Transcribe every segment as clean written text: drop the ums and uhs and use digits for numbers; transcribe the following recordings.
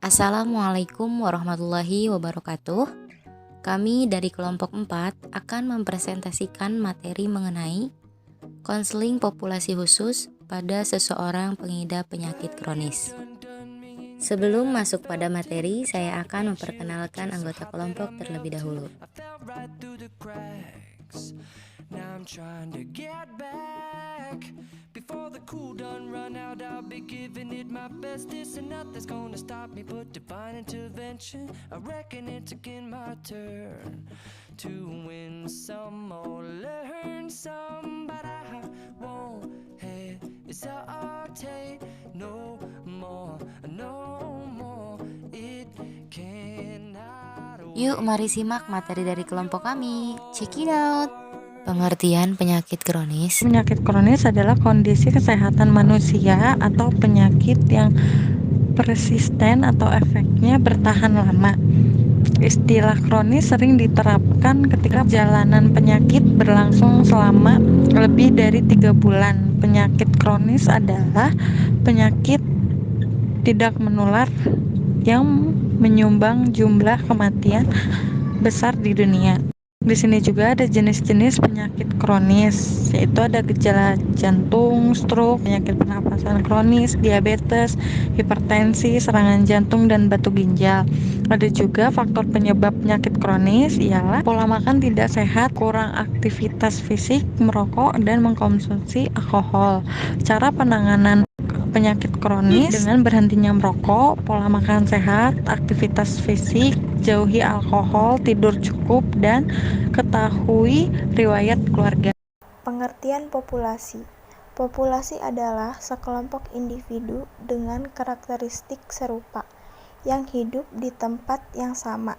Assalamualaikum warahmatullahi wabarakatuh. Kami dari kelompok 4 akan mempresentasikan materi mengenai konseling populasi khusus pada seseorang pengidap penyakit kronis. Sebelum masuk pada materi, saya akan memperkenalkan anggota kelompok terlebih dahulu. Now I'm trying to get back before the cool done run out. I'll be giving it my best. This and nothing's gonna stop me but divine intervention. I reckon it's again my turn to win some or learn some, but I won't hesitate no more, no more. It cannot wait. Yuk mari simak materi dari kelompok kami. Check it out. Pengertian penyakit kronis. Penyakit kronis adalah kondisi kesehatan manusia atau penyakit yang persisten atau efeknya bertahan lama. Istilah kronis sering diterapkan ketika perjalanan penyakit berlangsung selama lebih dari 3 bulan. Penyakit kronis adalah penyakit tidak menular yang menyumbang jumlah kematian besar di dunia. Di sini juga ada jenis-jenis penyakit kronis, yaitu ada gejala jantung, stroke, penyakit pernapasan kronis, diabetes, hipertensi, serangan jantung, dan batu ginjal. Ada juga faktor penyebab penyakit kronis ialah pola makan tidak sehat, kurang aktivitas fisik, merokok, dan mengkonsumsi alkohol. Cara penanganan penyakit kronis dengan berhentinya merokok, pola makan sehat, aktivitas fisik, jauhi alkohol, tidur cukup, dan ketahui riwayat keluarga. Pengertian populasi. Populasi adalah sekelompok individu dengan karakteristik serupa yang hidup di tempat yang sama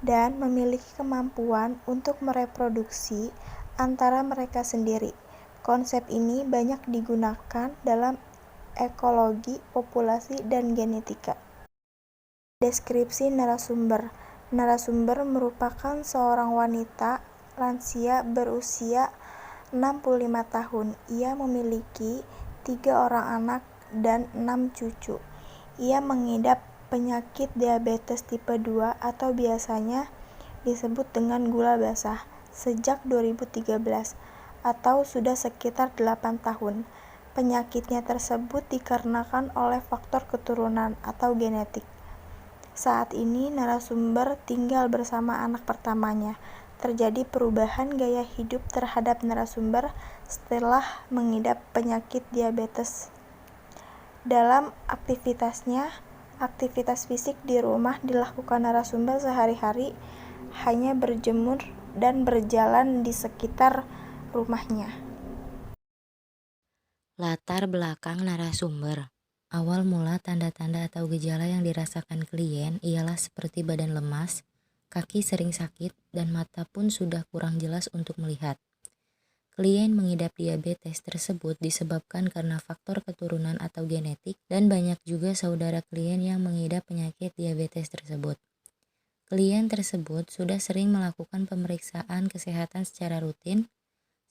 dan memiliki kemampuan untuk mereproduksi antara mereka sendiri. Konsep ini banyak digunakan dalam ekologi populasi dan genetika. Deskripsi narasumber. Narasumber merupakan seorang wanita lansia berusia 65 tahun. Ia memiliki 3 orang anak dan 6 cucu. Ia mengidap penyakit diabetes tipe 2 atau biasanya disebut dengan gula basah sejak 2013 atau sudah sekitar 8 tahun. Penyakitnya tersebut dikarenakan oleh faktor keturunan atau genetik. Saat ini narasumber tinggal bersama anak pertamanya. Terjadi perubahan gaya hidup terhadap narasumber setelah mengidap penyakit diabetes. Dalam aktivitasnya, aktivitas fisik di rumah dilakukan narasumber sehari-hari, hanya berjemur dan berjalan di sekitar rumahnya. Latar belakang narasumber. Awal mula tanda-tanda atau gejala yang dirasakan klien ialah seperti badan lemas, kaki sering sakit, dan mata pun sudah kurang jelas untuk melihat. Klien mengidap diabetes tersebut disebabkan karena faktor keturunan atau genetik, dan banyak juga saudara klien yang mengidap penyakit diabetes tersebut. Klien tersebut sudah sering melakukan pemeriksaan kesehatan secara rutin.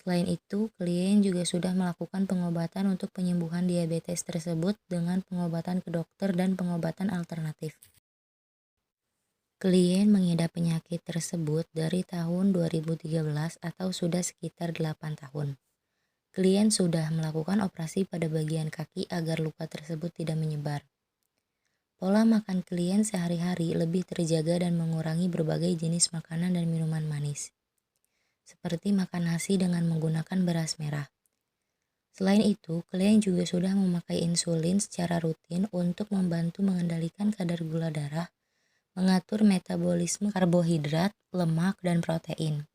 Selain itu, klien juga sudah melakukan pengobatan untuk penyembuhan diabetes tersebut dengan pengobatan ke dokter dan pengobatan alternatif. Klien mengidap penyakit tersebut dari tahun 2013 atau sudah sekitar 8 tahun. Klien sudah melakukan operasi pada bagian kaki agar luka tersebut tidak menyebar. Pola makan klien sehari-hari lebih terjaga dan mengurangi berbagai jenis makanan dan minuman manis, seperti makan nasi dengan menggunakan beras merah. Selain itu, klien juga sudah memakai insulin secara rutin untuk membantu mengendalikan kadar gula darah, mengatur metabolisme karbohidrat, lemak, dan protein.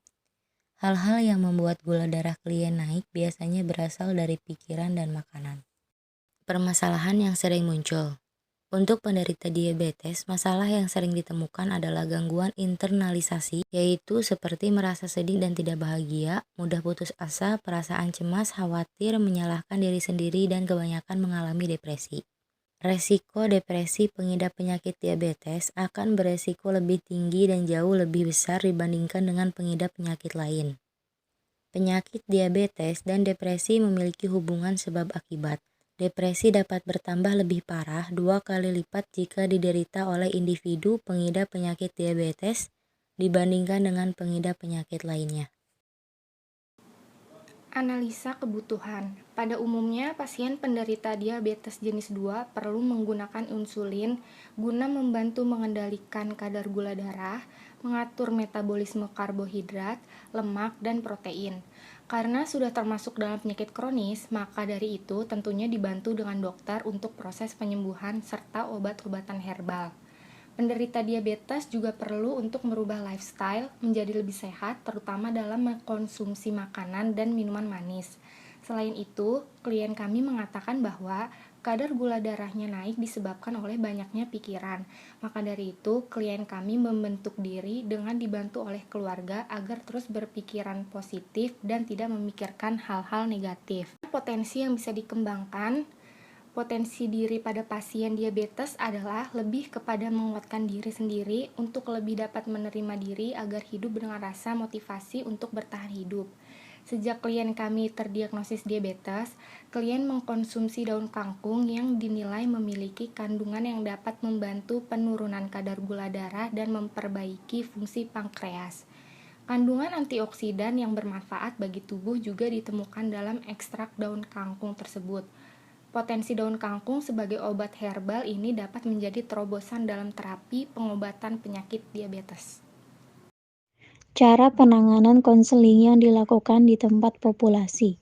Hal-hal yang membuat gula darah klien naik biasanya berasal dari pikiran dan makanan. Permasalahan yang sering muncul. Untuk penderita diabetes, masalah yang sering ditemukan adalah gangguan internalisasi, yaitu seperti merasa sedih dan tidak bahagia, mudah putus asa, perasaan cemas, khawatir, menyalahkan diri sendiri, dan kebanyakan mengalami depresi. Resiko depresi pengidap penyakit diabetes akan beresiko lebih tinggi dan jauh lebih besar dibandingkan dengan pengidap penyakit lain. Penyakit diabetes dan depresi memiliki hubungan sebab akibat. Depresi dapat bertambah lebih parah 2 kali lipat jika diderita oleh individu pengidap penyakit diabetes dibandingkan dengan pengidap penyakit lainnya. Analisa kebutuhan. Pada umumnya, pasien penderita diabetes jenis 2 perlu menggunakan insulin guna membantu mengendalikan kadar gula darah, mengatur metabolisme karbohidrat, lemak, dan protein. Karena sudah termasuk dalam penyakit kronis, maka dari itu tentunya dibantu dengan dokter untuk proses penyembuhan serta obat-obatan herbal. Penderita diabetes juga perlu untuk merubah lifestyle menjadi lebih sehat, terutama dalam mengkonsumsi makanan dan minuman manis. Selain itu, klien kami mengatakan bahwa kadar gula darahnya naik disebabkan oleh banyaknya pikiran. Maka dari itu, klien kami membentuk diri dengan dibantu oleh keluarga agar terus berpikiran positif dan tidak memikirkan hal-hal negatif. Potensi yang bisa dikembangkan potensi diri pada pasien diabetes adalah lebih kepada menguatkan diri sendiri untuk lebih dapat menerima diri agar hidup dengan rasa motivasi untuk bertahan hidup. Sejak klien kami terdiagnosis diabetes, klien mengkonsumsi daun kangkung yang dinilai memiliki kandungan yang dapat membantu penurunan kadar gula darah dan memperbaiki fungsi pankreas. Kandungan antioksidan yang bermanfaat bagi tubuh juga ditemukan dalam ekstrak daun kangkung tersebut. Potensi daun kangkung sebagai obat herbal ini dapat menjadi terobosan dalam terapi pengobatan penyakit diabetes. Cara penanganan konseling yang dilakukan di tempat populasi.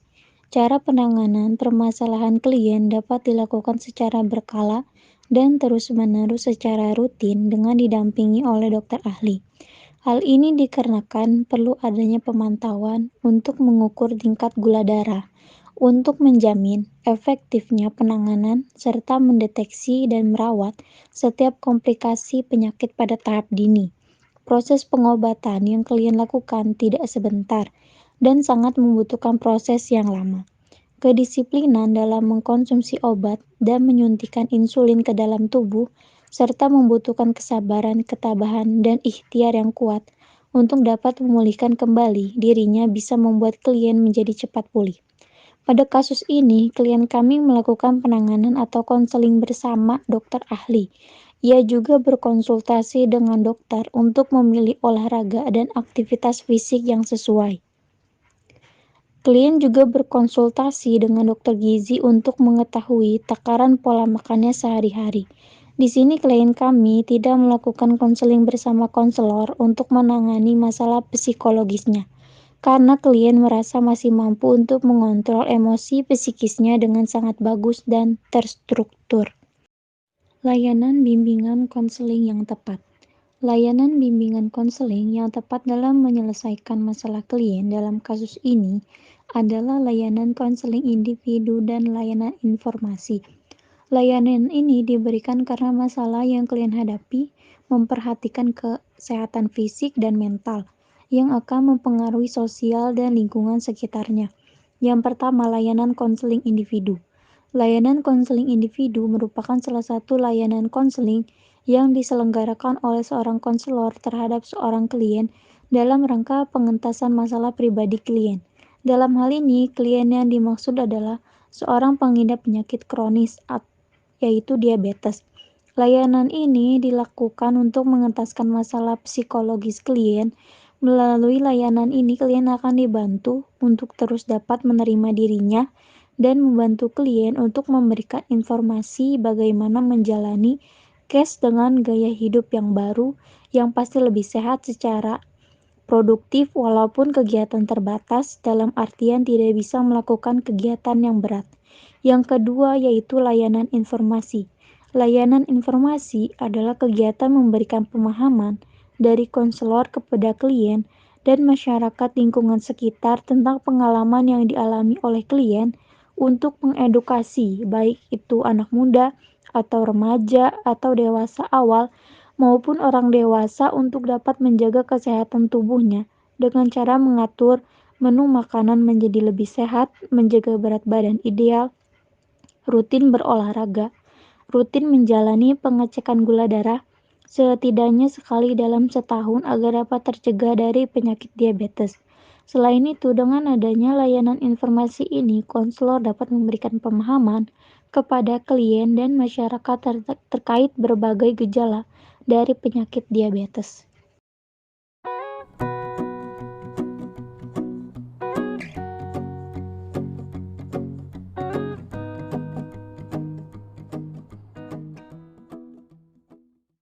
Cara penanganan permasalahan klien dapat dilakukan secara berkala dan terus-menerus secara rutin dengan didampingi oleh dokter ahli. Hal ini dikarenakan perlu adanya pemantauan untuk mengukur tingkat gula darah, untuk menjamin efektifnya penanganan serta mendeteksi dan merawat setiap komplikasi penyakit pada tahap dini. Proses pengobatan yang klien lakukan tidak sebentar dan sangat membutuhkan proses yang lama. Kedisiplinan dalam mengkonsumsi obat dan menyuntikkan insulin ke dalam tubuh, serta membutuhkan kesabaran, ketabahan, dan ikhtiar yang kuat untuk dapat memulihkan kembali dirinya bisa membuat klien menjadi cepat pulih. Pada kasus ini, klien kami melakukan penanganan atau konseling bersama dokter ahli. Ia juga berkonsultasi dengan dokter untuk memilih olahraga dan aktivitas fisik yang sesuai. Klien juga berkonsultasi dengan dokter gizi untuk mengetahui takaran pola makannya sehari-hari. Di sini klien kami tidak melakukan konseling bersama konselor untuk menangani masalah psikologisnya, karena klien merasa masih mampu untuk mengontrol emosi psikisnya dengan sangat bagus dan terstruktur. Layanan bimbingan konseling yang tepat. Layanan bimbingan konseling yang tepat dalam menyelesaikan masalah klien dalam kasus ini adalah layanan konseling individu dan layanan informasi. Layanan ini diberikan karena masalah yang klien hadapi memperhatikan kesehatan fisik dan mental yang akan mempengaruhi sosial dan lingkungan sekitarnya. Yang pertama, layanan konseling individu. Layanan konseling individu merupakan salah satu layanan konseling yang diselenggarakan oleh seorang konselor terhadap seorang klien dalam rangka pengentasan masalah pribadi klien. Dalam hal ini, klien yang dimaksud adalah seorang pengidap penyakit kronis, yaitu diabetes. Layanan ini dilakukan untuk mengentaskan masalah psikologis klien. Melalui layanan ini, klien akan dibantu untuk terus dapat menerima dirinya dan membantu klien untuk memberikan informasi bagaimana menjalani case dengan gaya hidup yang baru yang pasti lebih sehat secara produktif walaupun kegiatan terbatas, dalam artian tidak bisa melakukan kegiatan yang berat. Yang kedua yaitu layanan informasi. Layanan informasi adalah kegiatan memberikan pemahaman dari konselor kepada klien dan masyarakat lingkungan sekitar tentang pengalaman yang dialami oleh klien untuk mengedukasi baik itu anak muda atau remaja atau dewasa awal maupun orang dewasa untuk dapat menjaga kesehatan tubuhnya dengan cara mengatur menu makanan menjadi lebih sehat, menjaga berat badan ideal, rutin berolahraga, rutin menjalani pengecekan gula darah setidaknya sekali dalam setahun agar dapat tercegah dari penyakit diabetes. Selain itu, dengan adanya layanan informasi ini, konselor dapat memberikan pemahaman kepada klien dan masyarakat terkait berbagai gejala dari penyakit diabetes.